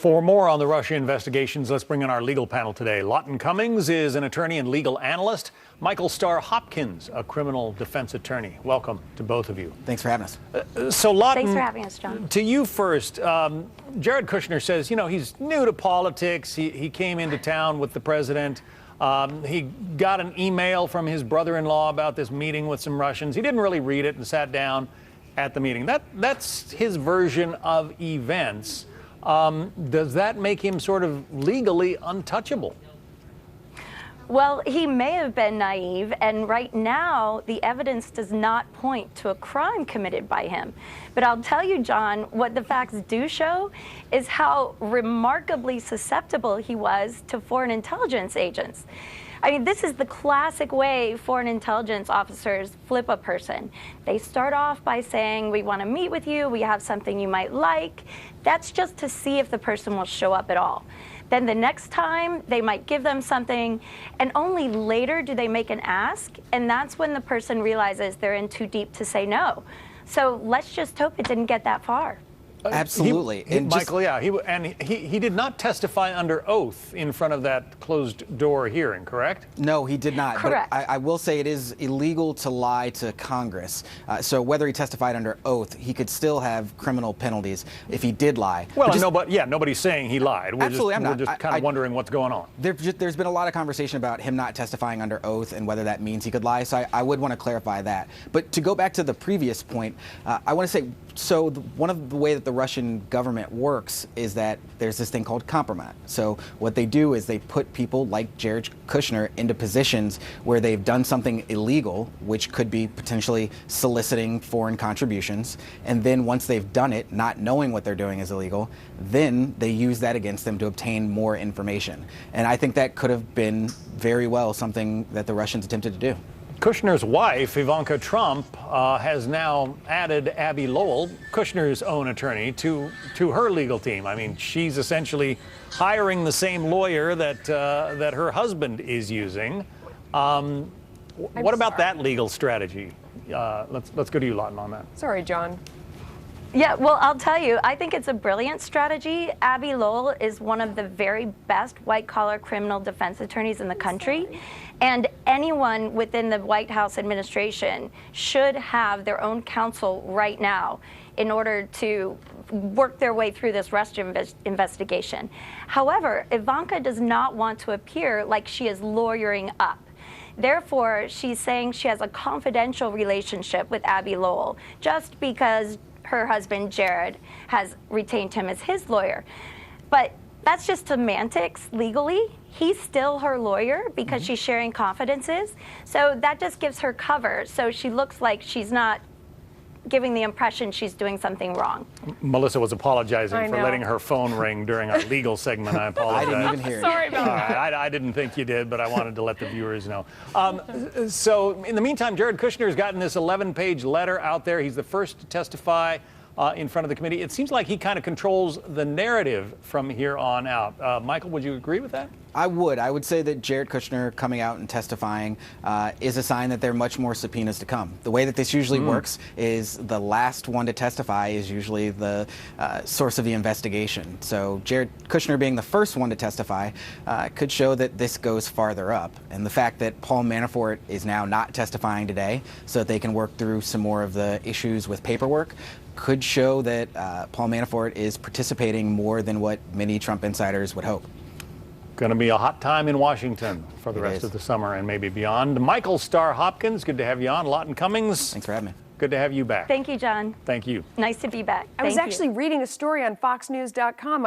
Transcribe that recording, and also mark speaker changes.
Speaker 1: For more on the Russia investigations, let's bring in our legal panel today. Lawton Cummings is an attorney and legal analyst. Michael Starr Hopkins, a criminal defense attorney. Welcome to both of you.
Speaker 2: Thanks for having us.
Speaker 1: So Lawton,
Speaker 3: thanks for having us, John.
Speaker 1: To you first. Jared Kushner says, you know, he's new to politics. He came into town with the president. He got an email from his brother-in-law about this meeting with some Russians. He didn't really read it and sat down at the meeting. That's his version of events. Does that make him sort of legally untouchable?
Speaker 3: Well, he may have been naive, and right now the evidence does not point to a crime committed by him. But I'll tell you, John, what the facts do show is how remarkably susceptible he was to foreign intelligence agents. I mean, this is the classic way foreign intelligence officers flip a person. They start off by saying, we want to meet with you, we have something you might like. That's just to see if the person will show up at all. Then the next time, they might give them something, and only later do they make an ask, and that's when the person realizes they're in too deep to say no. So let's just hope it didn't get that far.
Speaker 2: Absolutely.
Speaker 1: Michael, yeah, he did not testify under oath in front of that closed door hearing, correct?
Speaker 2: No, he did not.
Speaker 3: Correct.
Speaker 2: But I will say it is illegal to lie to Congress. So whether he testified under oath, he could still have criminal penalties if he did lie.
Speaker 1: Well, nobody's saying he lied. We're just kind of wondering what's going on.
Speaker 2: There's been a lot of conversation about him not testifying under oath and whether that means he could lie. So I would want to clarify that. But to go back to the previous point, I want to say, one of the way that the Russian government works is that there's this thing called compromise. So what they do is they put people like Jared Kushner into positions where they've done something illegal, which could be potentially soliciting foreign contributions. And then once they've done it, not knowing what they're doing is illegal, then they use that against them to obtain more information. And I think that could have been very well something that the Russians attempted to do.
Speaker 1: Kushner's wife, Ivanka Trump, has now added Abby Lowell, Kushner's own attorney, to her legal team. I mean, she's essentially hiring the same lawyer that her husband is using. What about that legal strategy? Let's go to you, Lawton, on that.
Speaker 4: Sorry, John.
Speaker 3: Yeah, well, I'll tell you, I think it's a brilliant strategy. Abby Lowell is one of the very best white-collar criminal defense attorneys in the country, and anyone within the White House administration should have their own counsel right now in order to work their way through this Russia investigation. However, Ivanka does not want to appear like she is lawyering up. Therefore, she's saying she has a confidential relationship with Abby Lowell just because her husband, Jared, has retained him as his lawyer. But that's just semantics legally. He's still her lawyer because she's sharing confidences. So that just gives her cover. So she looks like she's not giving the impression she's doing something wrong.
Speaker 1: Melissa was apologizing for letting her phone ring during our legal segment. I apologize.
Speaker 2: I didn't even hear it.
Speaker 4: Sorry about that.
Speaker 1: I didn't think you did, but I wanted to let the viewers know. So in the meantime, Jared Kushner has gotten this 11-page letter out there. He's the first to testify in front of the committee. It seems like he kind of controls the narrative from here on out. Michael, would you agree with that?
Speaker 2: I would. I would say that Jared Kushner coming out and testifying is a sign that there are much more subpoenas to come. The way that this usually works is the last one to testify is usually the source of the investigation. So Jared Kushner being the first one to testify could show that this goes farther up. And the fact that Paul Manafort is now not testifying today so that they can work through some more of the issues with paperwork could show that Paul Manafort is participating more than what many Trump insiders would hope.
Speaker 1: Going to be a hot time in Washington for the rest of the summer and maybe beyond. Michael Starr Hopkins, good to have you on. Lawton Cummings.
Speaker 2: Thanks for having me.
Speaker 1: Good to have you back.
Speaker 3: Thank you, John.
Speaker 1: Thank you.
Speaker 3: Nice to be back.
Speaker 4: I was actually reading a story on FoxNews.com.